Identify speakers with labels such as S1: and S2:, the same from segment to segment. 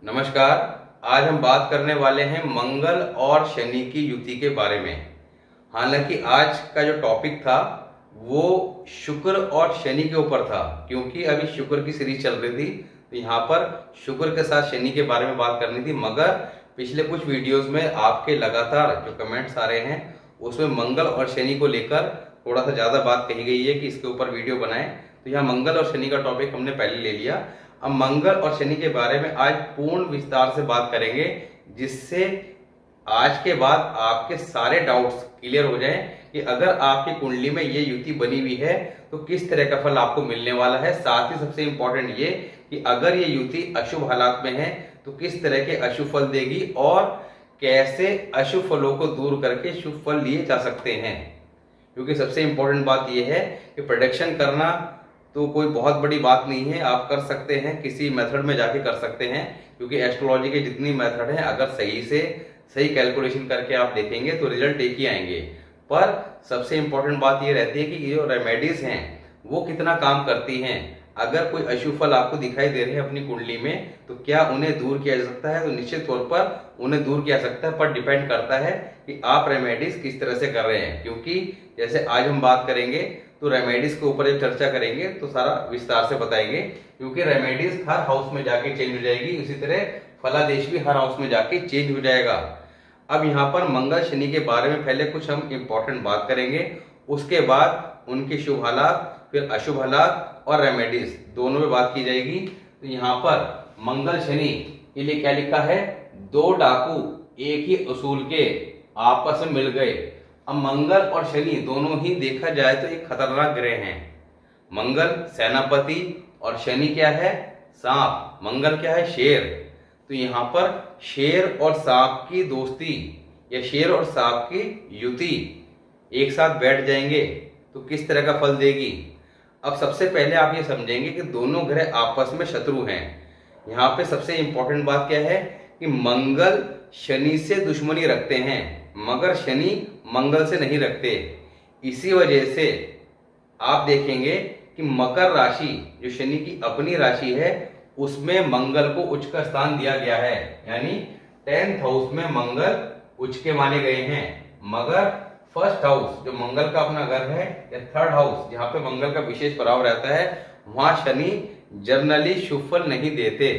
S1: नमस्कार। आज हम बात करने वाले हैं मंगल और शनि की युति के बारे में। हालांकि आज का जो टॉपिक था वो शुक्र और शनि के ऊपर था, क्योंकि अभी शुक्र की सीरीज चल रही थी, तो यहाँ पर शुक्र के साथ शनि के बारे में बात करनी थी। मगर पिछले कुछ वीडियोस में आपके लगातार जो कमेंट्स आ रहे हैं उसमें मंगल और शनि को लेकर थोड़ा सा ज़्यादा बात कही गई है कि इसके ऊपर वीडियो बनाएं, तो यहाँ मंगल और शनि का टॉपिक हमने पहले ले लिया। अब मंगल और शनि के बारे में आज पूर्ण विस्तार से बात करेंगे, जिससे आज के बाद आपके सारे डाउट्स क्लियर हो जाएं कि अगर आपकी कुंडली में ये युति बनी हुई है तो किस तरह का फल आपको मिलने वाला है। साथ ही सबसे इंपॉर्टेंट ये कि अगर ये युति अशुभ हालात में है तो किस तरह के अशुभ फल देगी और कैसे अशुभ फलों को दूर करके शुभ फल लिए जा सकते हैं। क्योंकि सबसे इंपॉर्टेंट बात यह है कि प्रेडिक्शन करना तो कोई बहुत बड़ी बात नहीं है, आप कर सकते हैं, किसी मेथड में जाके कर सकते हैं। क्योंकि एस्ट्रोलॉजी के जितनी मेथड हैं, अगर सही से सही कैलकुलेशन करके आप देखेंगे तो रिजल्ट एक ही आएंगे। पर सबसे इंपॉर्टेंट बात ये रहती है कि ये जो रेमेडीज हैं वो कितना काम करती हैं। अगर कोई अशुभ फल आपको दिखाई दे रहे हैं अपनी कुंडली में तो क्या उन्हें दूर किया जा सकता है? तो निश्चित तौर पर उन्हें दूर किया जा सकता है, पर डिपेंड करता है कि आप रेमेडीज किस तरह से कर रहे हैं। क्योंकि जैसे आज हम बात करेंगे तो रेमेडीज के ऊपर जब चर्चा करेंगे तो सारा विस्तार से बताएंगे, क्योंकि रेमेडीज हर हाउस में जाके चेंज हो जाएगी, इसी तरह फलादेश भी हर हाउस में जाके चेंज हो जाएगा। अब यहाँ पर मंगल शनि के बारे में पहले कुछ हम इंपॉर्टेंट बात करेंगे, उसके बाद उनके शुभ हालात, फिर अशुभ हालात और रेमेडीज दोनों में बात की जाएगी। तो यहाँ पर मंगल शनि के लिए क्या लिखा है? दो डाकू एक ही उसूल के आपस में मिल गए। अब मंगल और शनि दोनों ही देखा जाए तो एक खतरनाक ग्रह हैं। मंगल सेनापति और शनि क्या है? सांप। मंगल क्या है? शेर। तो यहाँ पर शेर और सांप की दोस्ती या शेर और सांप की युति एक साथ बैठ जाएंगे तो किस तरह का फल देगी। अब सबसे पहले आप ये समझेंगे कि दोनों ग्रह आपस में शत्रु हैं। यहाँ पे सबसे इंपॉर्टेंट बात क्या है कि मंगल शनि से दुश्मनी रखते हैं मगर शनि मंगल से नहीं रखते। इसी वजह से आप देखेंगे कि मकर राशि जो शनि की अपनी राशि है उसमें मंगल को उच्च का स्थान दिया गया है, यानी 10th हाउस में मंगल उच्च के माने गए हैं। मगर फर्स्ट हाउस जो मंगल का अपना घर है या थर्ड हाउस जहां पे मंगल का विशेष प्रभाव रहता है वहां शनि जनरली शुभ फल नहीं देते।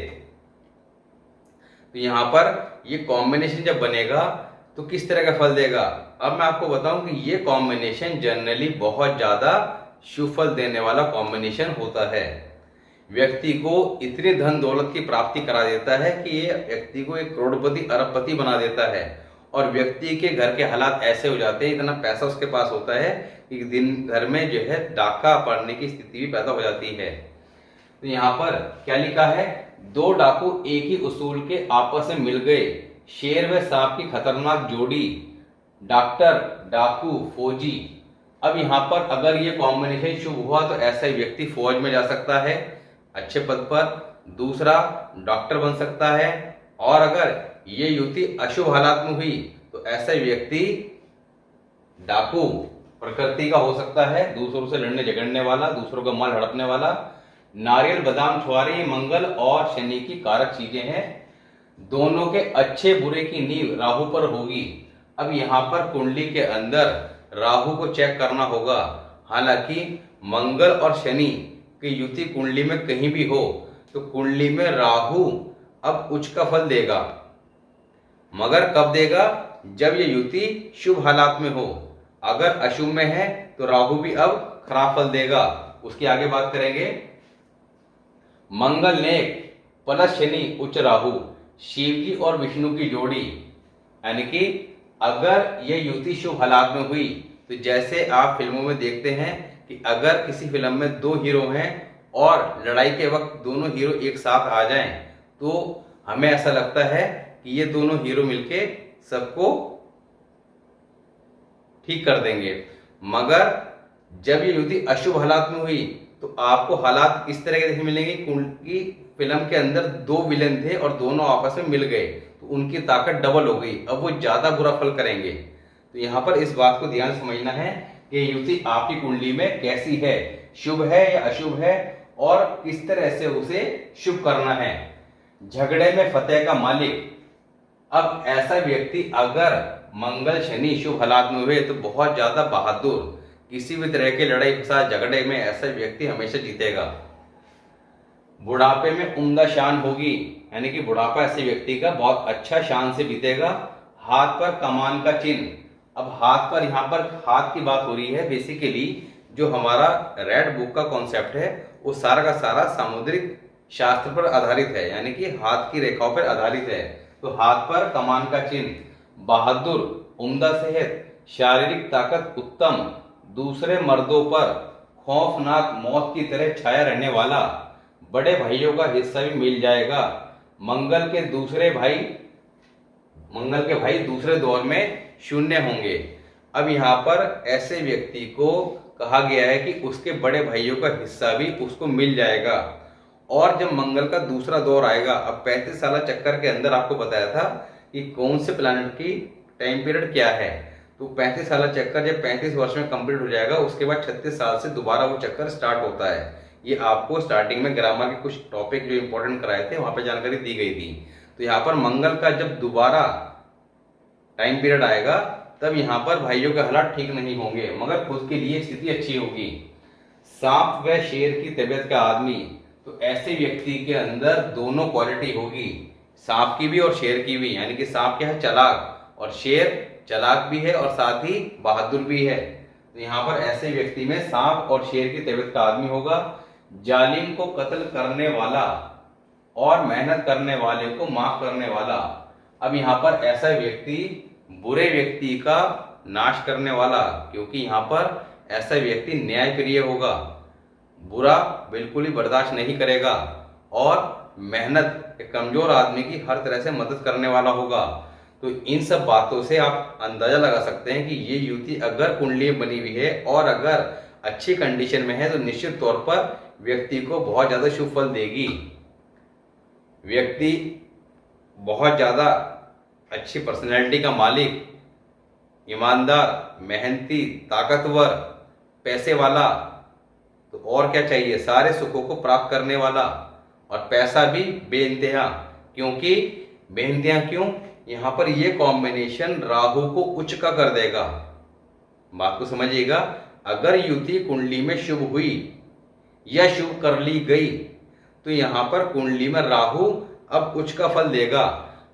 S1: तो यहाँ पर ये कॉम्बिनेशन जब बनेगा तो किस तरह का फल देगा। अब मैं आपको बताऊं कि ये कॉम्बिनेशन जनरली बहुत ज्यादा शुभ फल देने वाला कॉम्बिनेशन होता है। व्यक्ति को इतनी धन दौलत की प्राप्ति करा देता है कि ये व्यक्ति को एक करोड़पति अरबपति बना देता है, और व्यक्ति के घर के हालात ऐसे हो जाते हैं, इतना पैसा उसके पास होता है कि दिन घर में जो है डाका पड़ने की स्थिति भी पैदा हो जाती है। तो यहाँ पर क्या लिखा है? दो डाकू एक ही उसूल के आपस में मिल गए। शेर व सांप की खतरनाक जोड़ी, डॉक्टर डाकू फौजी। अब यहाँ पर अगर ये कॉम्बिनेशन शुभ हुआ तो ऐसा व्यक्ति फौज में जा सकता है अच्छे पद पर, दूसरा डॉक्टर बन सकता है, और अगर ये युति अशुभ हालात में हुई तो ऐसा व्यक्ति डाकू प्रकृति का हो सकता है, दूसरों से लड़ने झगड़ने वाला, दूसरों का माल हड़पने वाला। नारियल बादाम छुआरे मंगल और शनि की कारक चीजें हैं। दोनों के अच्छे बुरे की नींव राहु पर होगी। अब यहाँ पर कुंडली के अंदर राहु को चेक करना होगा। हालांकि मंगल और शनि की युति कुंडली में कहीं भी हो तो कुंडली में राहु अब उच्च का फल देगा, मगर कब देगा? जब ये युति शुभ हालात में हो। अगर अशुभ में है तो राहु भी अब खराब फल देगा। उसकी आगे बात करेंगे। मंगल नेक प्लस शनि उच्च राहु, शिव जी और विष्णु की जोड़ी। यानी कि अगर ये युति शुभ हालात में हुई तो जैसे आप फिल्मों में देखते हैं कि अगर किसी फिल्म में दो हीरो हैं और लड़ाई के वक्त दोनों हीरो एक साथ आ जाएं तो हमें ऐसा लगता है कि ये दोनों हीरो मिलके सबको ठीक कर देंगे। मगर जब ये युति अशुभ हालात में हुई तो आपको हालात इस तरह के देखने मिलेंगे कि फिल्म के अंदर दो विलेन थे और दोनों आपस में मिल गए तो उनकी ताकत डबल हो गई, अब वो ज्यादा बुरा फल करेंगे। तो यहाँ पर इस बात को ध्यान समझना है कि युति आपकी कुंडली में कैसी है, शुभ है या अशुभ है, और किस तरह से उसे शुभ करना है। झगड़े में फतेह का मालिक। अब ऐसा व्यक्ति अगर मंगल शनि शुभ हालात में हुए तो बहुत ज्यादा बहादुर, किसी भी तरह के लड़ाई फसाद झगड़े में ऐसा व्यक्ति हमेशा जीतेगा। बुढ़ापे में उम्दा शान होगी, यानी कि बुढ़ापा ऐसे व्यक्ति का बहुत अच्छा शान से बीतेगा। हाथ पर कमान का चिन्ह। अब हाथ पर, यहाँ पर हाथ की बात हो रही है। बेसिकली जो हमारा रेड बुक का कॉन्सेप्ट है वो सारा का सारा सामुद्रिक शास्त्र पर आधारित है, यानी कि हाथ की रेखाओं पर आधारित है। तो हाथ पर कमान का चिन्ह, बहादुर, उम्दा सेहत, शारीरिक ताकत उत्तम, दूसरे मर्दों पर खौफनाक मौत की तरह छाया रहने वाला, बड़े भाइयों का हिस्सा भी मिल जाएगा। मंगल के भाई दूसरे दौर में शून्य होंगे। अब यहाँ पर ऐसे व्यक्ति को कहा गया है कि उसके बड़े भाइयों का हिस्सा भी उसको मिल जाएगा। और जब मंगल का दूसरा दौर आएगा, अब 35 साल चक्कर के अंदर आपको बताया था कि कौन से प्लैनेट की टाइम पीरियड क्या है। तो 35 साल चक्कर जब 35 वर्ष में कंप्लीट हो जाएगा, उसके बाद 36 साल से दोबारा वो चक्कर स्टार्ट होता है। ये आपको स्टार्टिंग में ग्रामर के कुछ टॉपिक जो इंपॉर्टेंट कराए थे वहां पे जानकारी दी गई थी। तो यहाँ पर मंगल का जब दोबारा टाइम पीरियड आएगा तब यहाँ पर भाइयों के हालात ठीक नहीं होंगे, मगर खुद के लिए स्थिति अच्छी होगी। सांप व शेर की तबीयत का आदमी, तो ऐसे व्यक्ति के अंदर दोनों क्वालिटी होगी, सांप की भी और शेर की भी। यानी कि सांप क्या है, चालाक, और शेर चालाक भी है और साथ ही बहादुर भी है। तो यहाँ पर ऐसे व्यक्ति में सांप और शेर की तबीयत का आदमी होगा। जालिम को कत्ल करने वाला और मेहनत करने वाले को माफ करने वाला। अब यहाँ पर ऐसा व्यक्ति बुरे व्यक्ति का नाश करने वाला, क्योंकि यहाँ पर ऐसा व्यक्ति न्याय प्रिय होगा, बुरा बिल्कुल ही बर्दाश्त नहीं करेगा और मेहनत, कमजोर आदमी की हर तरह से मदद करने वाला होगा। तो इन सब बातों से आप अंदाजा लगा सकते हैं कि ये युति अगर कुंडली में बनी हुई है और अगर अच्छी कंडीशन में है तो निश्चित तौर पर व्यक्ति को बहुत ज्यादा शुभ फल देगी। व्यक्ति बहुत ज्यादा अच्छी पर्सनैलिटी का मालिक, ईमानदार, मेहनती, ताकतवर, पैसे वाला, तो और क्या चाहिए, सारे सुखों को प्राप्त करने वाला, और पैसा भी बेइंतहा। क्योंकि बेइंतहा क्यों, यहाँ पर ये कॉम्बिनेशन राहु को उच्च का कर देगा। बात को समझिएगा, अगर युति कुंडली में शुभ हुई या शुभ कर ली गई तो यहाँ पर कुंडली में राहु अब उच्च का फल देगा।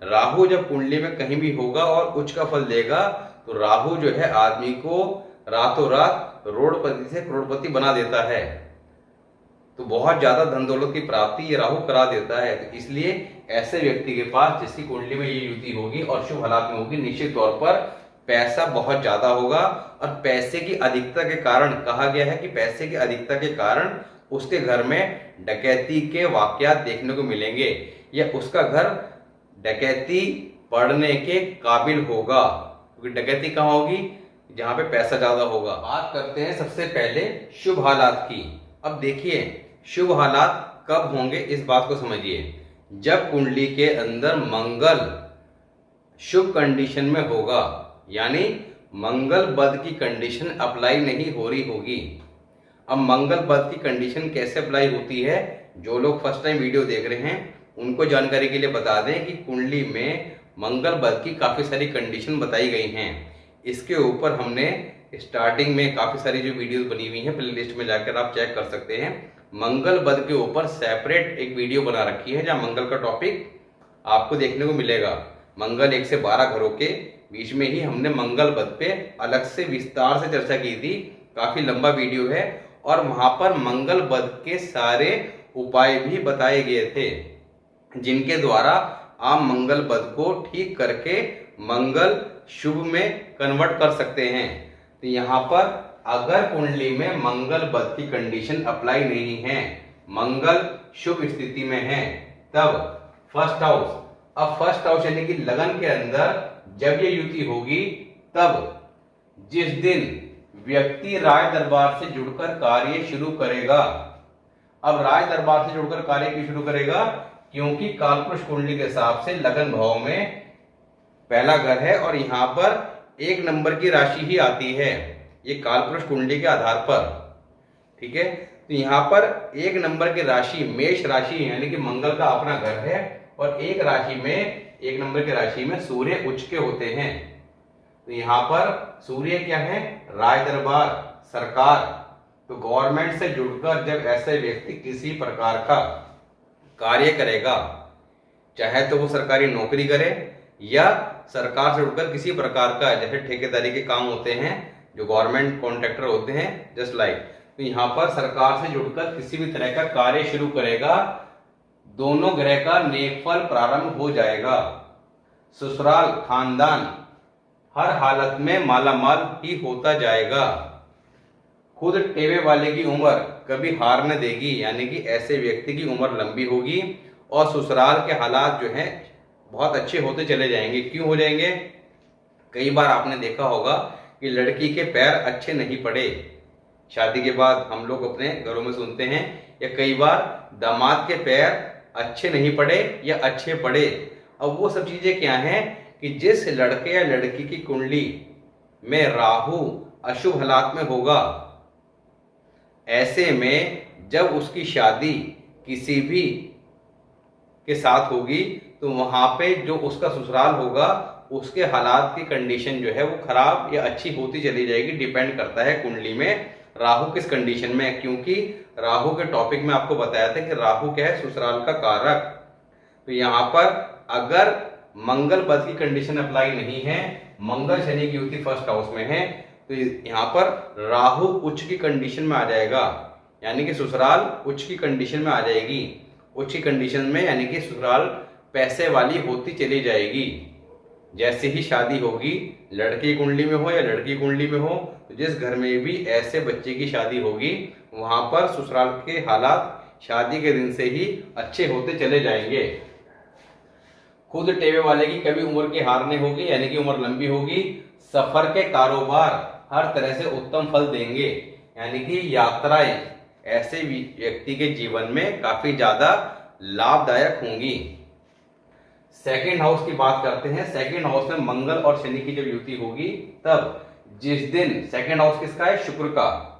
S1: राहु जब कुंडली में कहीं भी होगा और उच्च का फल देगा तो राहु जो है आदमी को रातों रात करोड़पति से करोड़पति बना देता है। तो बहुत ज्यादा धन दौलत की प्राप्ति ये राहु करा देता है। तो इसलिए ऐसे व्यक्ति के पास जिसकी कुंडली में ये युति होगी और शुभ हालात में होगी, निश्चित तौर पर पैसा बहुत ज्यादा होगा। और पैसे की अधिकता के कारण कहा गया है कि पैसे की अधिकता के कारण उसके घर में डकैती के वाकयात देखने को मिलेंगे, या उसका घर डकैती पड़ने के काबिल होगा। क्योंकि डकैती कहाँ होगी, जहां पे पैसा ज्यादा होगा। बात करते हैं सबसे पहले शुभ हालात की। अब देखिए शुभ हालात कब होंगे, इस बात को समझिए। जब कुंडली के अंदर मंगल शुभ कंडीशन में होगा, यानी मंगल बद की कंडीशन अप्लाई नहीं हो रही होगी। अब मंगल बद की कंडीशन कैसे अप्लाई होती है, जो लोग फर्स्ट टाइम वीडियो देख रहे हैं उनको जानकारी के लिए बता दें कि कुंडली में मंगल बद की काफी सारी कंडीशन बताई गई हैं। इसके ऊपर हमने स्टार्टिंग में काफी सारी जो वीडियोस बनी हुई हैं, प्लेलिस्ट में जाकर आप चेक कर सकते हैं। मंगल बद के ऊपर सेपरेट एक वीडियो बना रखी है जहां मंगल का टॉपिक आपको देखने को मिलेगा। मंगल 1 से 12 घरों के बीच में ही हमने मंगल बद पे अलग से विस्तार से चर्चा की थी, काफी लंबा वीडियो है। और वहां पर मंगल बद के सारे उपाय भी बताए गए थे जिनके द्वारा आप मंगल बद को ठीक करके मंगल शुभ में कन्वर्ट कर सकते हैं। तो यहाँ पर अगर कुंडली में मंगल बद की कंडीशन अप्लाई नहीं है, मंगल शुभ स्थिति में है, तब फर्स्ट हाउस, अब फर्स्ट हाउस यानी कि लगन के अंदर जब ये युति होगी, तब जिस दिन व्यक्ति राज दरबार से जुड़कर कार्य शुरू करेगा। अब राज दरबार से जुड़कर कार्य क्यों शुरू करेगा, क्योंकि कालपुरुष कुंडली के हिसाब से लगन भाव में पहला घर है और यहाँ पर 1 नंबर की राशि ही आती है, ये कालपुरुष कुंडली के आधार पर, ठीक है। तो यहाँ पर 1 नंबर की राशि मेष राशि यानी कि मंगल का अपना घर है और एक राशि में, एक नंबर की राशि में सूर्य उच्च के होते हैं। तो यहाँ पर सूर्य क्या है, राज दरबार, सरकार। तो गवर्नमेंट से जुड़कर जब ऐसे व्यक्ति किसी प्रकार का कार्य करेगा, चाहे तो वो सरकारी नौकरी करे या सरकार से जुड़कर किसी प्रकार का, जैसे ठेकेदारी के काम होते हैं, जो गवर्नमेंट कॉन्ट्रैक्टर होते हैं, जस्ट लाइक, तो यहाँ पर सरकार से जुड़कर किसी भी तरह का कार्य शुरू करेगा, दोनों ग्रह का नेकफल प्रारंभ हो जाएगा। ससुराल खानदान हर हालत में मालामाल ही होता जाएगा। खुद टेवे वाले की उम्र कभी हार न देगी, यानी कि ऐसे व्यक्ति की उम्र लंबी होगी और ससुराल के हालात जो हैं बहुत अच्छे होते चले जाएंगे। क्यों हो जाएंगे? कई बार आपने देखा होगा कि लड़की के पैर अच्छे नहीं पड़े, शादी के बाद हम लोग अपने घरों में सुनते हैं, या कई बार दामाद के पैर अच्छे नहीं पड़े या अच्छे पड़े। अब वो सब चीजें क्या हैं कि जिस लड़के या लड़की की कुंडली में राहु अशुभ हालात में होगा, ऐसे में जब उसकी शादी किसी भी के साथ होगी तो वहां पे जो उसका ससुराल होगा उसके हालात की कंडीशन जो है वो खराब या अच्छी होती चली जाएगी। डिपेंड करता है कुंडली में राहु किस कंडीशन में है, क्योंकि राहु के टॉपिक में आपको बताया था कि राहु क्या है, ससुराल का कारक। तो यहाँ पर अगर मंगल बद की कंडीशन अप्लाई नहीं है, मंगल शनि की युति फर्स्ट हाउस में है, तो यहाँ पर राहु उच्च की कंडीशन में आ जाएगा, यानी कि ससुराल उच्च की कंडीशन में आ जाएगी। उच्च की कंडीशन में यानी कि ससुराल पैसे वाली होती चली जाएगी। जैसे ही शादी होगी, लड़की कुंडली में हो या लड़की कुंडली में हो, तो जिस घर में भी ऐसे बच्चे की शादी होगी वहां पर ससुराल के हालात शादी के दिन से ही अच्छे होते चले जाएंगे। खुद टेवे वाले की कभी उम्र की हार नहीं होगी, यानी कि उम्र लंबी होगी। सफर के कारोबार हर तरह से उत्तम फल देंगे, यानी कि यात्राएं ऐसे व्यक्ति के जीवन में काफी ज्यादा लाभदायक होंगी। सेकंड हाउस की बात करते हैं। सेकंड हाउस में मंगल और शनि की जब युति होगी, तब जिस दिन, सेकंड हाउस किसका है, शुक्र का,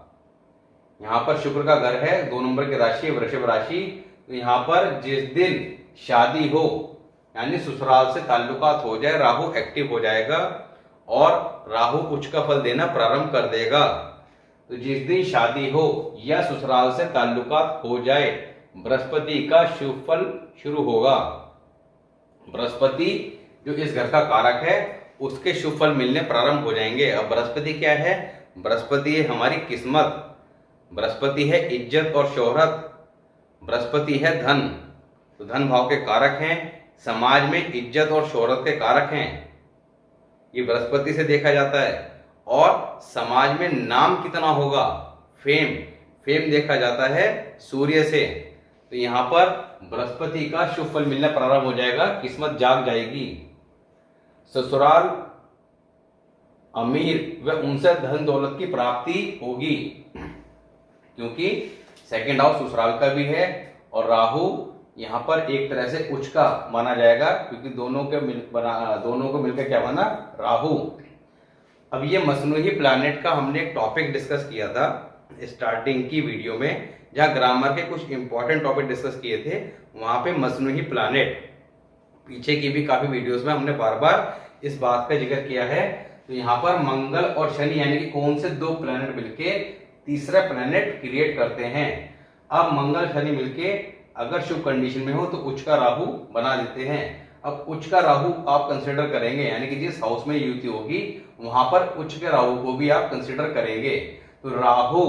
S1: यहाँ पर शुक्र का घर है, 2 नंबर की राशि वृषभ राशि। तो यहाँ पर जिस दिन शादी हो, यानी ससुराल से ताल्लुकात हो जाए, राहु एक्टिव हो जाएगा और राहु उच्च का फल देना प्रारंभ कर देगा। तो जिस दिन शादी हो या ससुराल से ताल्लुकात हो जाए, बृहस्पति का शुभ फल शुरू होगा। बृहस्पति जो इस घर का कारक है उसके शुभ फल मिलने प्रारंभ हो जाएंगे। अब बृहस्पति क्या है? बृहस्पति है हमारी किस्मत, बृहस्पति है इज्जत और शोहरत, बृहस्पति है धन। तो धन भाव के कारक हैं, समाज में इज्जत और शोहरत के कारक हैं, ये बृहस्पति से देखा जाता है। और समाज में नाम कितना होगा, फेम देखा जाता है सूर्य से। तो यहाँ पर बृहस्पति का शुभ फल मिलना प्रारंभ हो जाएगा, किस्मत जाग जाएगी। ससुराल अमीर व उनसे धन दौलत की प्राप्ति होगी, क्योंकि सेकंड हाउस ससुराल का भी है और राहु यहाँ पर एक तरह से उच्च का माना जाएगा, क्योंकि दोनों को मिलकर क्या बना, राहु। अब ये मसनूही प्लैनेट का हमने एक टॉपिक डिस्कस किया था स्टार्टिंग की वीडियो में, जहां ग्रामर के कुछ इंपॉर्टेंट टॉपिक डिस्कस किए थे। वहां पे मसनूही प्लैनेट, पीछे की भी काफी वीडियोस में हमने बार बार इस बात का जिक्र किया है। तो यहाँ पर मंगल और शनि यानी कि कौन से 2 प्लैनेट मिलके तीसरा प्लैनेट क्रिएट करते हैं। अब मंगल शनि मिलके अगर शुभ कंडीशन में हो तो उच्च का राहु बना देते हैं। अब उच्च का राहु आप कंसिडर करेंगे, यानी कि जिस हाउस में युति होगी वहां पर उच्च के राहु को भी आप कंसिडर करेंगे। तो राहु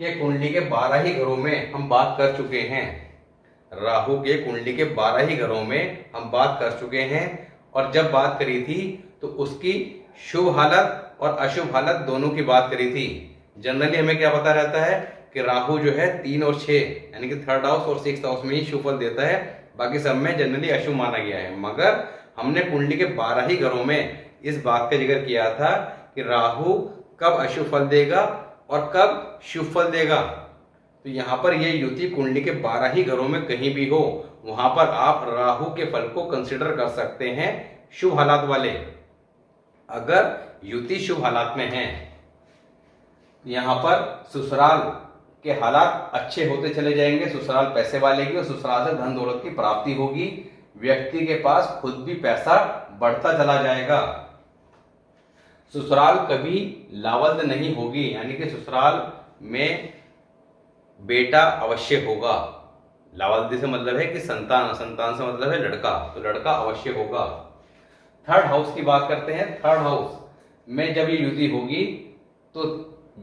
S1: के कुंडली के 12 ही घरों में हम बात कर चुके हैं, राहु के कुंडली के 12 ही घरों में हम बात कर चुके हैं। और जब बात करी थी तो उसकी शुभ हालत और अशुभ हालत दोनों की बात करी थी। जनरली हमें क्या पता रहता है कि राहु जो है 3 और 6 यानी कि 3rd हाउस और 6th हाउस में ही शुभ फल देता है, बाकी सब में जनरली अशुभ माना गया है। मगर हमने कुंडली के 12 ही घरों में इस बात का जिक्र किया था कि राहु कब अशुभ फल देगा और कब शुभ फल देगा। तो यहाँ पर ये युति कुंडली के 12 ही घरों में कहीं भी हो, वहां पर आप राहु के फल को कंसिडर कर सकते हैं शुभ हालात वाले। अगर युति शुभ हालात में है, यहाँ पर ससुराल के हालात अच्छे होते चले जाएंगे, ससुराल पैसे वाले की और ससुराल से धन दौलत की प्राप्ति होगी। व्यक्ति के पास खुद भी पैसा बढ़ता चला जाएगा। ससुराल कभी लावल्द नहीं होगी, यानी कि ससुराल में बेटा अवश्य होगा। लावल्दी से मतलब है कि संतान, संतान से मतलब है लड़का, तो लड़का अवश्य होगा। थर्ड हाउस की बात करते हैं। थर्ड हाउस में जब ये युति होगी तो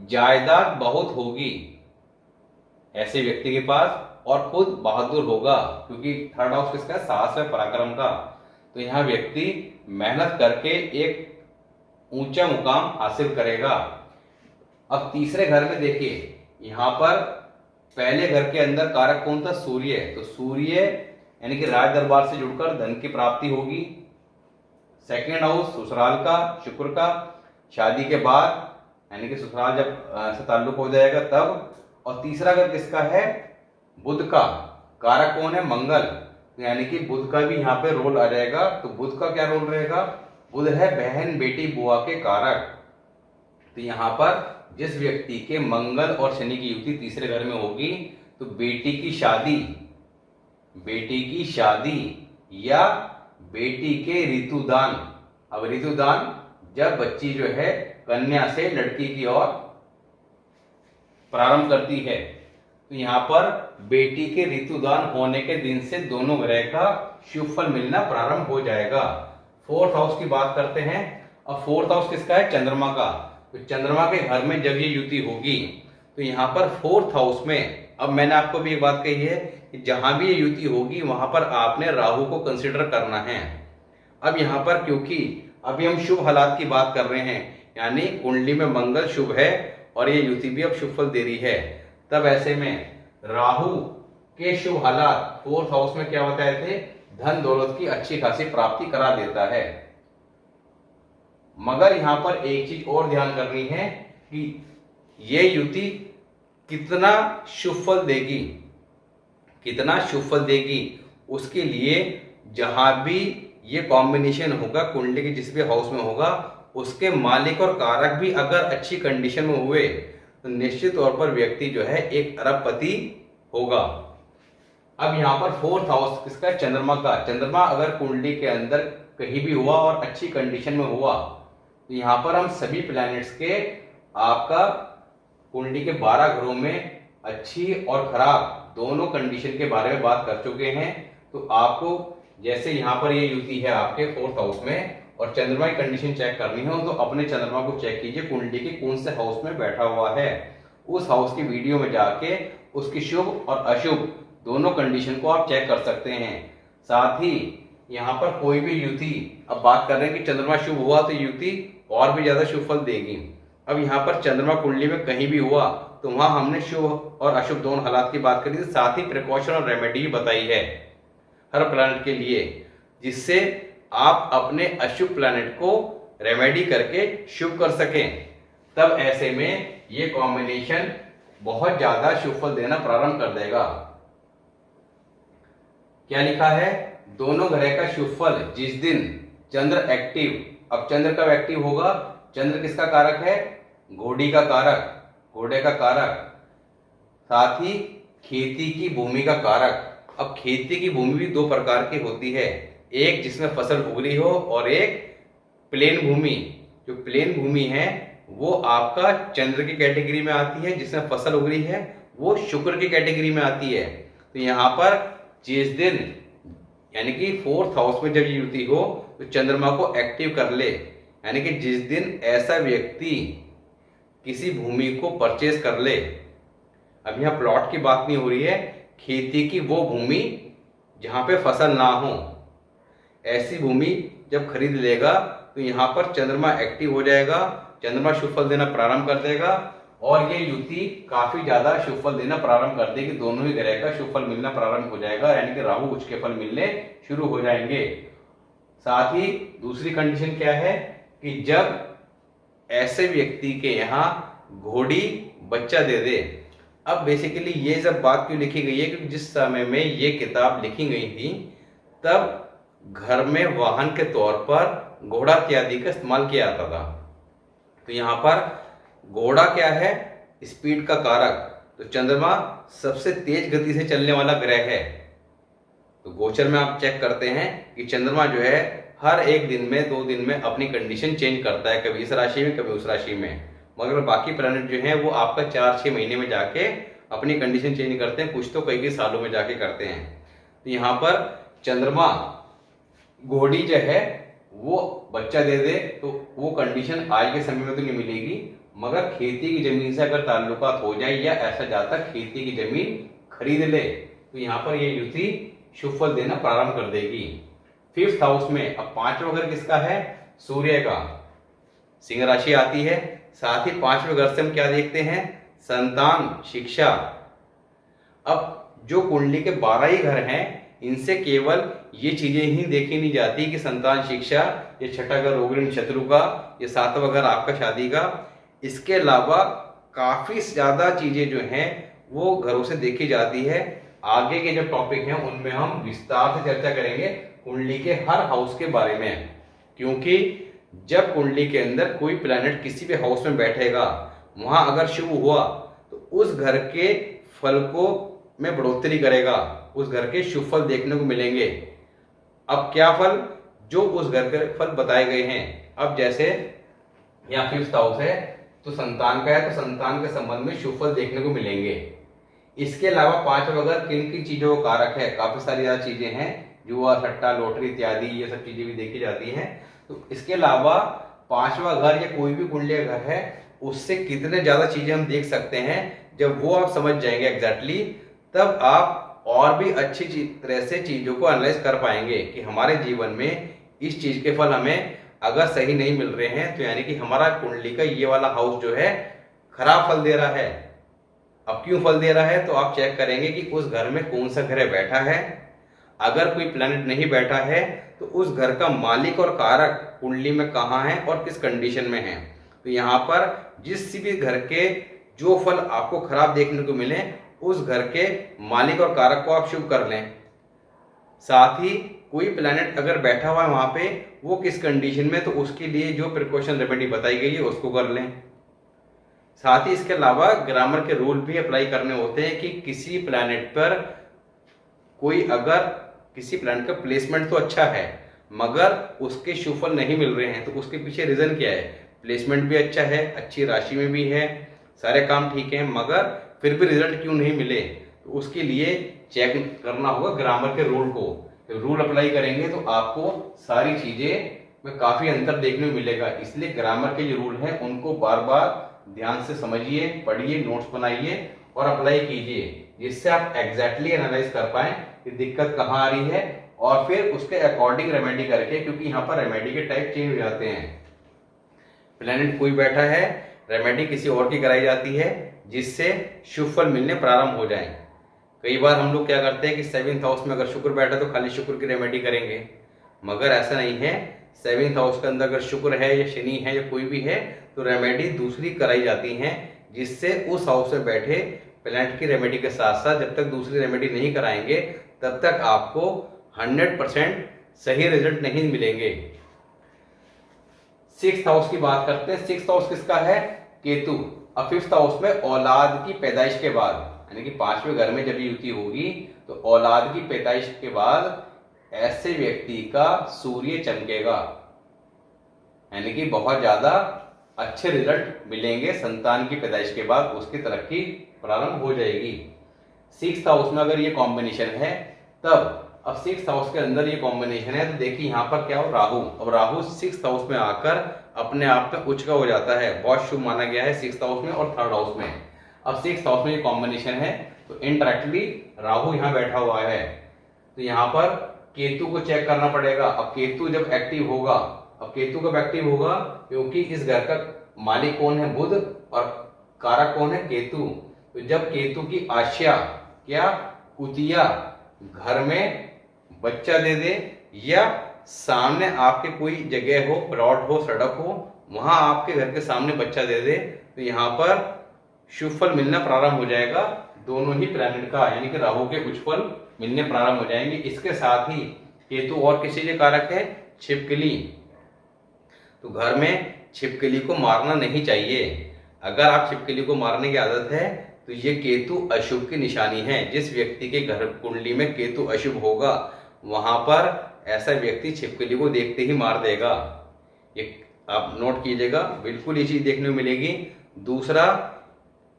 S1: जायदाद बहुत होगी ऐसे व्यक्ति के पास, और खुद बहादुर होगा, क्योंकि थर्ड हाउस किसका है? साहस है, पराक्रम का। तो यहाँ व्यक्ति मेहनत करके एक ऊंचा मुकाम हासिल करेगा। अब तीसरे घर में देखिए, यहाँ पर पहले घर के अंदर कारक कौन था? सूर्य। तो सूर्य यानी कि राज दरबार से जुड़कर धन की प्राप्ति होगी। सेकेंड हाउस ससुराल का, शुक्र का, शादी के बाद यानी कि ससुराल जब से ताल्लुक हो जाएगा तब। और तीसरा घर किसका है? बुध का। कारक कौन है? मंगल। यानी कि बुध का भी यहाँ पे रोल आ जाएगा। तो बुध का क्या रोल रहेगा? बुध है बहन, बेटी, बुआ के कारक। तो यहाँ पर जिस व्यक्ति के मंगल और शनि की युति तीसरे घर में होगी तो बेटी की शादी या बेटी के ऋतुदान। अब ऋतुदान जब बच्ची जो है कन्या से लड़की की ओर प्रारंभ करती है, तो यहाँ पर बेटी के ऋतुदान होने के दिन से दोनों ग्रह का शुभ फल मिलना प्रारंभ हो जाएगा। फोर्थ हाउस की बात करते हैं। अब फोर्थ हाउस किसका है? चंद्रमा का। तो चंद्रमा के घर में जब ये युति होगी तो यहाँ पर फोर्थ हाउस में, अब मैंने आपको भी एक बात कही है कि जहां भी ये युति होगी वहां पर आपने राहु को कंसिडर करना है। अब यहाँ पर क्योंकि अभी हम शुभ हालात की बात कर रहे हैं, यानी कुंडली में मंगल शुभ है और ये युति भी अब शुभ फल दे रही है, तब ऐसे में राहु के शुभ हालात फोर्थ हाउस में क्या बताए थे? धन दौलत की अच्छी खासी प्राप्ति करा देता है। मगर यहां पर एक चीज और ध्यान करनी है कि ये युति कितना शुभ फल देगी, कितना शुभ फल देगी, उसके लिए जहां भी ये कॉम्बिनेशन होगा कुंडली के जिस भी हाउस में होगा, उसके मालिक और कारक भी अगर अच्छी कंडीशन में हुए तो निश्चित तौर पर व्यक्ति जो है एक अरबपति होगा। अब यहाँ पर फोर्थ हाउस किसका? चंद्रमा का। चंद्रमा अगर कुंडली के अंदर कहीं भी हुआ और अच्छी कंडीशन में हुआ तो यहाँ पर हम सभी प्लैनेट्स के आपका कुंडली के 12 घरों में अच्छी और खराब दोनों कंडीशन के बारे में बात कर चुके हैं। तो आपको जैसे यहाँ पर ये युति है आपके फोर्थ हाउस में और चंद्रमा की कंडीशन चेक करनी हो तो अपने चंद्रमा को चेक कीजिए कुंडली के कौन से हाउस में बैठा हुआ है। उस हाउस की वीडियो में जाके उसकी शुभ और अशुभ दोनों कंडीशन को आप चेक कर सकते हैं। साथ ही यहाँ पर कोई भी युति, अब बात कर रहे हैं कि चंद्रमा शुभ हुआ तो युति और भी ज्यादा शुभ फल देगी। अब यहाँ पर चंद्रमा कुंडली में कहीं भी हुआ तो वहां हमने शुभ और अशुभ दोनों हालात की बात करी थी, साथ ही प्रिकॉशन और रेमेडी बताई है हर प्लैनेट के लिए, जिससे आप अपने अशुभ प्लैनेट को रेमेडी करके शुभ कर सकें। तब ऐसे में ये कॉम्बिनेशन बहुत ज्यादा शुभ फल देना प्रारंभ कर देगा। क्या लिखा है? दोनों ग्रह का शुभ फल जिस दिन चंद्र एक्टिव। अब चंद्र कब एक्टिव होगा? चंद्र किसका कारक है? घोड़ी का कारक, घोड़े का कारक, साथ ही खेती की भूमि का कारक। अब खेती की भूमि भी दो प्रकार की होती है, एक जिसमें फसल उग रही हो और एक प्लेन भूमि। जो प्लेन भूमि है वो आपका चंद्र की कैटेगरी में आती है, जिसमें फसल उग रही है वो शुक्र की कैटेगरी में आती है। तो यहाँ पर जिस दिन यानी कि फोर्थ हाउस में जब युति हो तो चंद्रमा को एक्टिव कर ले, यानी कि जिस दिन ऐसा व्यक्ति किसी भूमि को परचेज कर ले। अब यहाँ प्लॉट की बात नहीं हो रही है, खेती की वो भूमि जहां पे फसल ना हो, ऐसी भूमि जब खरीद लेगा तो यहाँ पर चंद्रमा एक्टिव हो जाएगा, चंद्रमा शुभ फल देना प्रारंभ कर देगा और ये युति काफी ज्यादा शुभ फल देना प्रारंभ कर देगी। दोनों ही ग्रह का शुभ फल मिलना प्रारंभ हो जाएगा, यानी कि राहु उच्च के फल मिलने शुरू हो जाएंगे। साथ ही दूसरी कंडीशन क्या है कि जब ऐसे व्यक्ति के यहाँ घोड़ी बच्चा दे दे। अब बेसिकली ये सब बात क्यों लिखी गई है, क्योंकि जिस समय में ये किताब लिखी गई थी तब घर में वाहन के तौर पर घोड़ा इत्यादि का इस्तेमाल किया जाता था। तो यहाँ पर घोड़ा क्या है? स्पीड का कारक। तो चंद्रमा सबसे तेज गति से चलने वाला ग्रह है, तो गोचर में आप चेक करते हैं कि चंद्रमा जो है हर एक दिन में 2 दिन में अपनी कंडीशन चेंज करता है, कभी इस राशि में कभी उस राशि में। मगर बाकी प्लैनेट जो है वो आपका 4-6 महीने में जाके अपनी कंडीशन चेंज करते हैं, कुछ तो कई सालों में जाके करते हैं। तो यहाँ पर चंद्रमा घोड़ी जो है वो बच्चा दे दे तो वो कंडीशन आज के समय में तो नहीं मिलेगी, मगर खेती की जमीन से अगर ताल्लुकात हो जाए या ऐसा जाता खेती की जमीन खरीद ले तो यहाँ पर ये युति शुभ फल देना प्रारंभ कर देगी। 5th हाउस में अब 5वां घर किसका है? सूर्य का। सिंह राशि आती है। साथ ही 5वें घर से हम क्या देखते हैं? संतान, शिक्षा। अब जो कुंडली के 12 ही घर हैं इनसे केवल ये चीजें ही देखी नहीं जाती कि संतान, शिक्षा, ये छठा घर रोग शत्रु का, ये 7वां घर आपका शादी का। इसके अलावा काफी ज्यादा चीजें जो हैं वो घरों से देखी जाती है। आगे के जो टॉपिक हैं उनमें हम विस्तार से चर्चा करेंगे कुंडली के हर हाउस के बारे में, क्योंकि जब कुंडली के अंदर कोई प्लैनेट किसी भी हाउस में बैठेगा वहां अगर शुभ हुआ तो उस घर के फल को में बढ़ोतरी करेगा, उस घर के शुभ फल देखने को मिलेंगे। अब क्या फल? जो उस घर के फल बताए गए हैं। अब जैसे यहाँ 5th हाउस है तो संतान का है, तो संतान के संबंध में शुभ फल देखने को मिलेंगे। इसके अलावा 5वां घर किन किन चीजों का कारक है? काफी सारी ज्यादा चीजें हैं, जुआ, सट्टा, लॉटरी इत्यादि, ये सब चीजें भी देखी जाती हैं। तो इसके अलावा 5वां घर या कोई भी कुंडली का घर है उससे कितने ज्यादा चीजें हम देख सकते हैं, जब वो आप समझ जाएंगे एग्जैक्टली, तब आप और भी अच्छी तरह से चीजों को एनालाइज कर पाएंगे कि हमारे जीवन में इस चीज के फल हमें अगर सही नहीं मिल रहे हैं तो यानी कि हमारा कुंडली का ये वाला हाउस जो है खराब फल दे रहा है। अब क्यों फल दे रहा है? तो आप चेक करेंगे कि उस घर में कौन सा ग्रह बैठा है। अगर कोई प्लैनेट नहीं बैठा है तो उस घर का मालिक और कारक कुंडली में कहाँ है और किस कंडीशन में है। तो यहाँ पर जिस भी घर के जो फल आपको खराब देखने को मिले उस घर के मालिक और कारक को आप शुभ कर लें। साथ ही कोई प्लैनेट अगर बैठा हुआ है वहां पे, वो किस कंडीशन में, तो उसके लिए जो प्रिकॉशन रेमेडी बताई गई है उसको कर लें। साथ ही इसके अलावा ग्रामर के रूल भी अप्लाई करने होते हैं कि किसी प्लैनेट पर कोई अगर किसी प्लैनेट का प्लेसमेंट तो अच्छा है मगर उसके शुभ फल नहीं मिल रहे हैं तो उसके पीछे रीजन क्या है? प्लेसमेंट भी अच्छा है, अच्छी राशि में भी है, सारे काम ठीक है, मगर फिर भी रिजल्ट क्यों नहीं मिले? तो उसके लिए चेक करना होगा ग्रामर के रूल को। तो रूल अप्लाई करेंगे तो आपको सारी चीजें में काफी अंतर देखने को मिलेगा। इसलिए ग्रामर के जो रूल हैं उनको बार बार ध्यान से समझिए, पढ़िए, नोट्स बनाइए और अप्लाई कीजिए, जिससे आप एग्जैक्टली एनालाइज कर पाए कि दिक्कत कहाँ आ रही है और फिर उसके अकॉर्डिंग रेमेडी करके, क्योंकि यहाँ पर रेमेडी के टाइप चेंज हो जाते हैं। प्लैनेट कोई बैठा है, रेमेडी किसी और की कराई जाती है जिससे शुभ फल मिलने प्रारंभ हो जाए। कई बार हम लोग क्या करते हैं कि 7th हाउस में अगर शुक्र बैठा तो खाली शुक्र की रेमेडी करेंगे, मगर ऐसा नहीं है। 7th हाउस के अंदर अगर शुक्र है या शनि है या कोई भी है तो रेमेडी दूसरी कराई जाती हैं, जिससे उस हाउस में बैठे प्लैनेट की रेमेडी के साथ साथ जब तक दूसरी रेमेडी नहीं कराएंगे तब तक आपको 100% सही रिजल्ट नहीं मिलेंगे। 6th हाउस की बात करते हैं। 6th हाउस किसका है? केतु। अब 5th हाउस में औलाद की पैदाइश के बाद, यानी कि 5वें घर में जब युति होगी तो औलाद की पैदाइश के बाद ऐसे व्यक्ति का सूर्य चमकेगा, यानी कि बहुत ज्यादा अच्छे रिजल्ट मिलेंगे। संतान की पैदाइश के बाद उसकी तरक्की प्रारंभ हो जाएगी। 6th हाउस में अगर ये कॉम्बिनेशन है तब, अब 6th हाउस के अंदर ये कॉम्बिनेशन है तो देखिए यहाँ पर क्या हो, राहु। अब राहु 6th हाउस में आकर अपने आप में उच्च का हो जाता है, बहुत शुभ माना गया है 6th हाउस में और 3rd हाउस में। अब 6th हाउस में ये कॉम्बिनेशन है तो इनडायरेक्टली राहु यहाँ बैठा हुआ है, तो यहाँ पर केतु को चेक करना पड़ेगा। अब केतु जब एक्टिव होगा, अब केतु कब एक्टिव होगा? क्योंकि इस घर का मालिक कौन है? बुध, और कारक कौन है? केतु। तो जब केतु की आश्या क्या कुतिया घर में बच्चा दे दे या सामने आपके कोई जगह हो, प्लॉट हो, सड़क हो, वहां आपके घर के सामने बच्चा दे दे तो यहाँ पर शुभ फल मिलना प्रारंभ हो जाएगा। दोनों ही प्लैनेट का, यानी कि राहु के कुछ फल मिलने प्रारंभ हो जाएंगे। इसके साथ ही केतु और किसी के कारक है? छिपकली। तो घर में छिपकली को मारना नहीं चाहिए। अगर आप छिपकली को मारने की आदत है तो ये केतु अशुभ की निशानी है। जिस व्यक्ति के घर कुंडली में केतु अशुभ होगा वहां पर ऐसा व्यक्ति छिपकली को देखते ही मार देगा। ये आप नोट कीजिएगा, बिल्कुल ये चीज देखने को मिलेगी। दूसरा,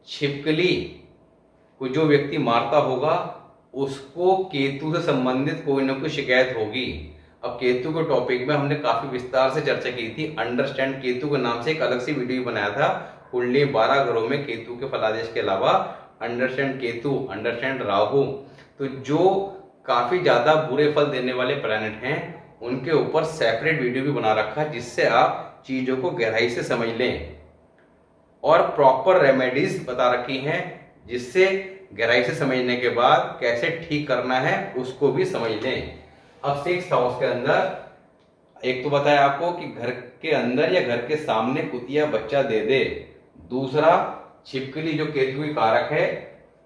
S1: छिपकली को जो व्यक्ति मारता होगा उसको केतु से संबंधित कोई ना कोई शिकायत होगी। अब केतु के टॉपिक में हमने काफी विस्तार से चर्चा की थी। अंडरस्टैंड केतु के नाम से एक अलग सी वीडियो बनाया था। कुंडली 12 ग्रहों में केतु के फलादेश के अलावा अंडरस्टैंड केतु, अंडरस्टैंड राहु, तो जो काफी ज्यादा बुरे फल देने वाले प्लैनेट हैं उनके ऊपर सेपरेट वीडियो भी बना रखा है, जिससे आप चीजों को गहराई से समझ लें और प्रॉपर रेमेडीज बता रखी हैं, जिससे गहराई से समझने के बाद कैसे ठीक करना है उसको भी समझ लें। अब 6th हाउस के अंदर एक तो बताया आपको कि घर के अंदर या घर के सामने कुतिया बच्चा दे दे। दूसरा, छिपकली जो केतु की कारक है,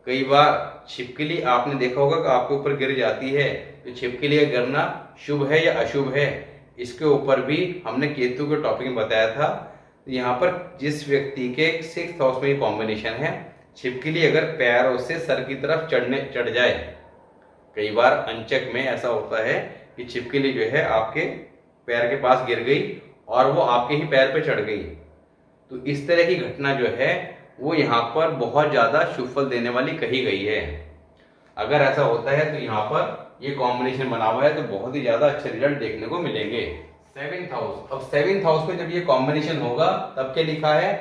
S1: कई बार छिपकली आपने देखा होगा कि आपके ऊपर गिर जाती है, तो छिपकली का गिरना शुभ है या अशुभ है, इसके ऊपर भी हमने केतु के टॉपिक में बताया था। तो यहाँ पर जिस व्यक्ति के 6th हाउस में कॉम्बिनेशन है, छिपकली अगर पैरों से सर की तरफ चढ़ जाए, कई बार अंचक में ऐसा होता है कि छिपकली जो है आपके पैर के पास गिर गई और वो आपके ही पैर पे चढ़ गई, तो इस तरह की घटना जो है वो यहाँ पर बहुत ज्यादा शुभ फल देने वाली कही गई है। अगर ऐसा होता है तो यहाँ पर ये कॉम्बिनेशन बना हुआ है तो बहुत ही ज्यादा अच्छे रिजल्ट देखने को मिलेंगे। 7th हाउस, अब 7th हाउस में जब ये कॉम्बिनेशन होगा तब क्या लिखा है,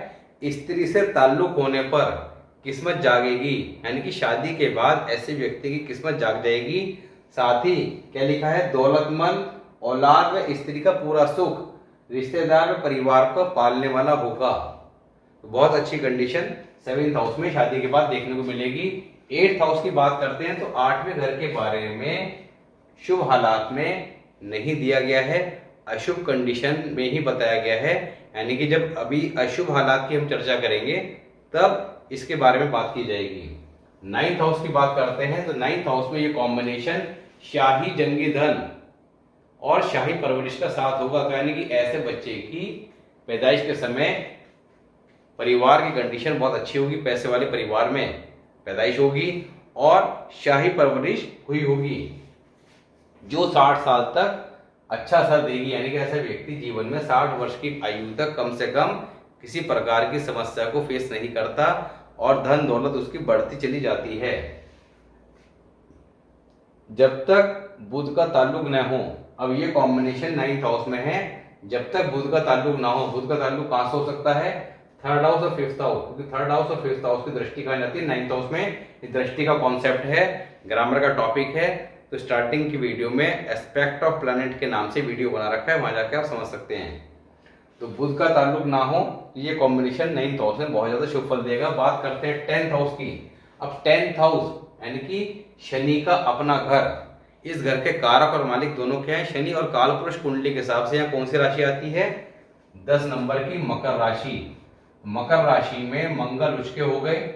S1: स्त्री से ताल्लुक होने पर किस्मत जागेगी, यानी कि शादी के बाद ऐसे व्यक्ति की किस्मत जाग जाएगी। साथ ही क्या लिखा है, दौलतमंद, औलाद व स्त्री का पूरा सुख, रिश्तेदार व परिवार को पालने वाला होगा। तो बहुत अच्छी कंडीशन 7th हाउस में शादी के बाद देखने को मिलेगी। 8th हाउस की बात करते हैं तो 8वें घर के बारे में शुभ हालात में नहीं दिया गया है, अशुभ कंडीशन में ही बताया गया है। यानी कि जब अभी अशुभ हालात की हम चर्चा करेंगे तब इसके बारे में बात की जाएगी। 9th हाउस की बात करते हैं तो 9th हाउस में ये कॉम्बिनेशन शाही जंगी धन और शाही परवरिश का साथ होगा। तो यानी कि ऐसे बच्चे की पैदाइश के समय परिवार की कंडीशन बहुत अच्छी होगी, पैसे वाले परिवार में पैदाइश होगी और शाही परवरिश हुई होगी जो 60 साल तक अच्छा असर देगी। यानी कि ऐसा व्यक्ति जीवन में 60 वर्ष की आयु तक कम से कम किसी प्रकार की समस्या को फेस नहीं करता और धन दौलत उसकी बढ़ती चली जाती है। जब तक बुध का ताल्लुक न हो, अब ये कॉम्बिनेशन 9th हाउस में है, जब तक बुध का ताल्लुक ना हो, बुध का ताल्लुक कहां से हो सकता है, 3rd हाउस और 5th हाउस, क्योंकि 3rd हाउस और 5th हाउस की दृष्टि कहा जाती है 9th हाउस में। दृष्टि का कॉन्सेप्ट है, ग्रामर का टॉपिक है, तो स्टार्टिंग की वीडियो में एस्पेक्ट ऑफ प्लैनेट के नाम से वीडियो बना रखा है, वहां जाके आप समझ सकते हैं। तो बुध का ताल्लुक ना हो तो ये कॉम्बिनेशन 9th हाउस में बहुत ज्यादा शुभ फल देगा। बात करते हैं 10th हाउस की। अब 10th हाउस यानी कि शनि का अपना घर, इस घर के कारक और मालिक दोनों क्या है, शनि और कालपुरुष कुंडली के हिसाब से यहाँ कौन सी राशि आती है, 10 नंबर की मकर राशि। मकर राशि में मंगल उच्च के हो गए,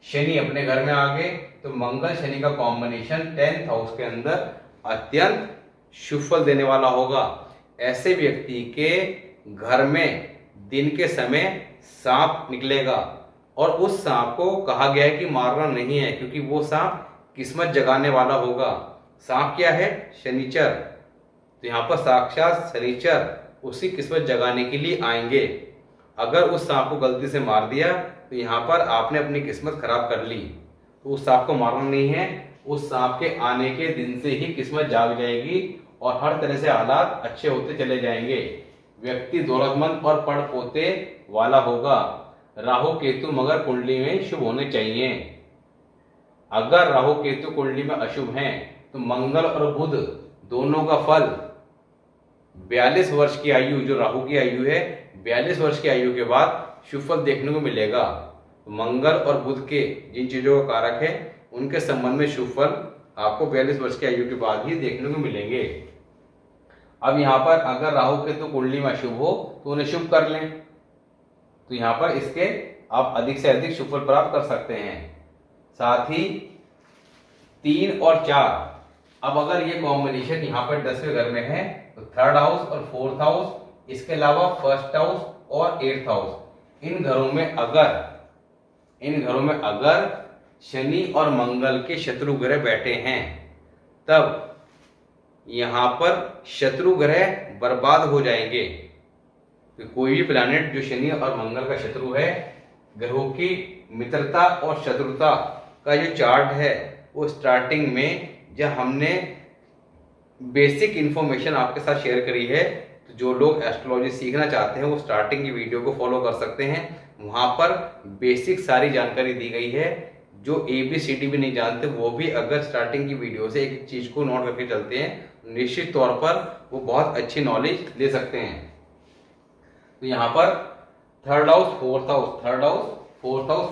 S1: शनि अपने घर में आ गए, तो मंगल शनि का कॉम्बिनेशन 10th हाउस के अंदर अत्यंत शुभ फल देने वाला होगा। ऐसे व्यक्ति के घर में दिन के समय सांप निकलेगा और उस सांप को कहा गया है कि मारना नहीं है, क्योंकि वो सांप किस्मत जगाने वाला होगा। सांप क्या है, शनिचर, तो यहाँ पर साक्षात शनिचर उसी किस्मत जगाने के लिए आएंगे। अगर उस सांप को गलती से मार दिया तो यहाँ पर आपने अपनी किस्मत खराब कर ली। तो उस सांप को मारना नहीं है, उस सांप के आने के दिन से ही किस्मत जाग जाएगी और हर तरह से हालात अच्छे होते चले जाएंगे। व्यक्ति दौलतमंद और पढ़ पोते वाला होगा। राहु केतु मगर कुंडली में शुभ होने चाहिए। अगर राहु केतु कुंडली में अशुभ हैं तो मंगल और बुध दोनों का फल 42 वर्ष की आयु, जो राहु की आयु है, 42 वर्ष की आयु के बाद शुभ फल देखने को मिलेगा। मंगल और बुध के जिन चीजों का कारक है उनके संबंध में शुभ फल आपको 42 वर्ष की आयु के बाद ही देखने को मिलेंगे। अब यहाँ पर अगर राहु केतु कुंडली में अशुभ हो तो उन्हें शुभ कर लें, तो यहाँ पर इसके आप अधिक से अधिक शुभ फल प्राप्त कर सकते हैं। साथ ही 3 और 4, अब अगर ये कॉम्बिनेशन यहाँ पर 10वें घर में है तो 3rd हाउस और 4th हाउस, इसके अलावा 1st हाउस और 8th हाउस, इन घरों में अगर इन घरों में अगर शनि और मंगल के शत्रु ग्रह बैठे हैं तब यहाँ पर शत्रु ग्रह बर्बाद हो जाएंगे। तो कोई भी प्लैनेट जो शनि और मंगल का शत्रु है, ग्रहों की मित्रता और शत्रुता का जो चार्ट है वो स्टार्टिंग में जब हमने बेसिक इंफॉर्मेशन आपके साथ शेयर करी है, तो जो लोग एस्ट्रोलॉजी सीखना चाहते हैं वो स्टार्टिंग की वीडियो को फॉलो कर सकते हैं। वहाँ पर बेसिक सारी जानकारी दी गई है। जो ABCD भी नहीं जानते वो भी अगर स्टार्टिंग की वीडियो से एक चीज को नोट करके चलते हैं, निश्चित तौर पर वो बहुत अच्छी नॉलेज ले सकते हैं। तो यहाँ पर third house, fourth house,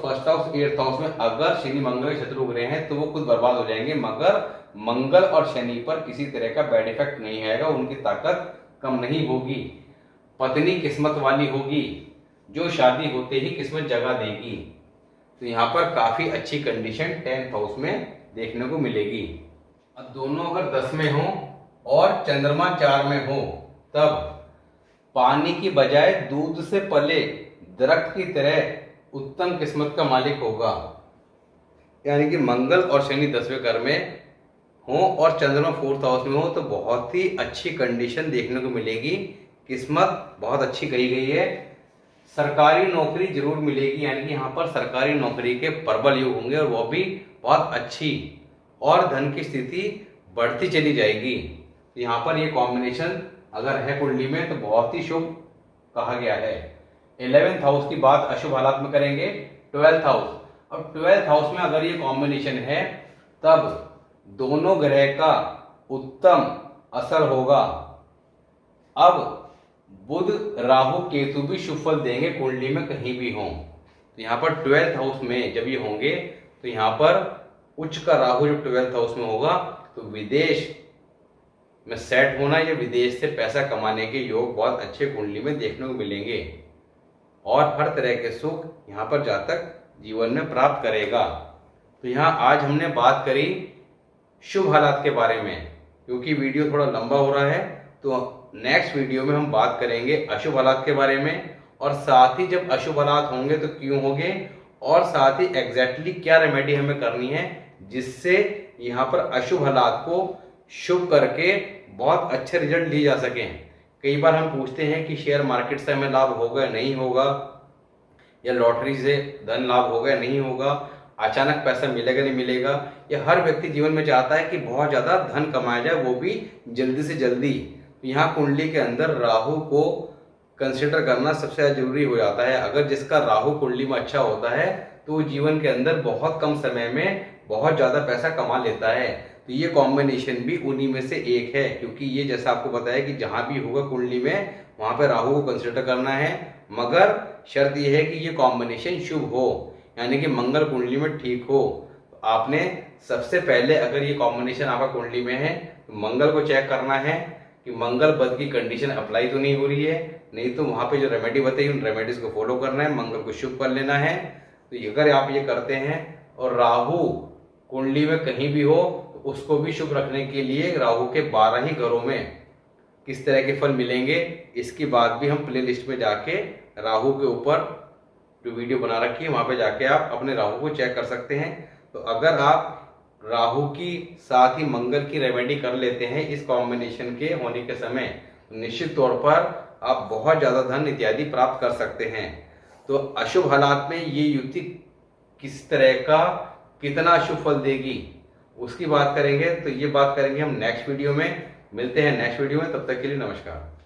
S1: first house, 8th house में अगर शनि मंगल के शत्रु ग्रह हैं तो वो खुद बर्बाद हो जाएंगे, मगर मंगल और शनि पर किसी तरह का बैड इफेक्ट नहीं आएगा, उनकी ताकत कम नहीं होगी। पत्नी किस्मत वाली होगी, जो शादी होते ही किस्मत जगा देगी। तो यहाँ पर काफी अच्छी कंडीशन 10th हाउस में देखने को मिलेगी। अब दोनों अगर 10 में हो और चंद्रमा 4 में हो तब पानी की बजाय दूध से पले दरख्त की तरह उत्तम किस्मत का मालिक होगा। यानी कि मंगल और शनि 10वें घर में हो और चंद्रमा 4th हाउस में हो तो बहुत ही अच्छी कंडीशन देखने को मिलेगी। किस्मत बहुत अच्छी कही गई है। सरकारी नौकरी जरूर मिलेगी, यानी कि यहाँ पर सरकारी नौकरी के प्रबल योग होंगे और वो भी बहुत अच्छी, और धन की स्थिति बढ़ती चली जाएगी। यहाँ पर ये कॉम्बिनेशन अगर है कुंडली में तो बहुत ही शुभ कहा गया है। 11th हाउस की बात अशुभ हालात में करेंगे। 12th हाउस, अब 12th हाउस में अगर ये कॉम्बिनेशन है तब दोनों ग्रह का उत्तम असर होगा। अब बुध राहु केतु भी शुभ फल देंगे कुंडली में कहीं भी हों। तो यहाँ पर 12th हाउस में जब ये होंगे तो यहाँ पर उच्च का राहु जब 12th हाउस में होगा तो विदेश में सेट होना या विदेश से पैसा कमाने के योग बहुत अच्छे कुंडली में देखने को मिलेंगे, और हर तरह के सुख यहाँ पर जातक जीवन में प्राप्त करेगा। तो यहाँ आज हमने बात करी शुभ हालात के बारे में। क्योंकि वीडियो थोड़ा लंबा हो रहा है तो नेक्स्ट वीडियो में हम बात करेंगे अशुभ हालात के बारे में, और साथ ही जब अशुभ हालात होंगे तो क्यों होंगे, और साथ ही एग्जैक्टली क्या रेमेडी हमें करनी है जिससे यहाँ पर अशुभ हालात को शुभ करके बहुत अच्छे रिजल्ट लिए जा सके। कई बार हम पूछते हैं कि शेयर मार्केट से हमें लाभ होगा या नहीं होगा, या लॉटरी से धन लाभ होगा या नहीं होगा, अचानक पैसा मिलेगा नहीं मिलेगा। या हर व्यक्ति जीवन में चाहता है कि बहुत ज्यादा धन कमाया जाए, वो भी जल्दी से जल्दी। यहाँ कुंडली के अंदर राहु को कंसिडर करना सबसे ज्यादा जरूरी हो जाता है। अगर जिसका राहु कुंडली में अच्छा होता है तो वो जीवन के अंदर बहुत कम समय में बहुत ज्यादा पैसा कमा लेता है। तो ये कॉम्बिनेशन भी उन्हीं में से एक है, क्योंकि ये जैसा आपको बताया कि जहां भी होगा कुंडली में वहां पे राहु को कंसिडर करना है, मगर शर्त यह है कि ये कॉम्बिनेशन शुभ हो, यानी कि मंगल कुंडली में ठीक हो। तो आपने सबसे पहले अगर ये कॉम्बिनेशन आपका कुंडली में है तो मंगल को चेक करना है कि मंगल बद की कंडीशन अप्लाई तो नहीं हो रही है, नहीं तो वहां पे जो रेमेडी बताई उन रेमेडीज को फॉलो करना है, मंगल को शुभ कर लेना है। तो अगर आप ये करते हैं और राहु कुंडली में कहीं भी हो तो उसको भी शुभ रखने के लिए राहु के 12 ही घरों में किस तरह के फल मिलेंगे इसकी बात भी हम प्ले लिस्ट में जाके राहु के ऊपर जो वीडियो बना रखी है वहां पे जाके आप अपने राहु को चेक कर सकते हैं। तो अगर आप राहु की साथ ही मंगल की रेमेडी कर लेते हैं इस कॉम्बिनेशन के होने के समय, तो निश्चित तौर पर आप बहुत ज्यादा धन इत्यादि प्राप्त कर सकते हैं। तो अशुभ हालात में ये युति किस तरह का कितना अशुभ फल देगी उसकी बात करेंगे। तो ये बात करेंगे हम नेक्स्ट वीडियो में। मिलते हैं नेक्स्ट वीडियो में, तब तक के लिए नमस्कार।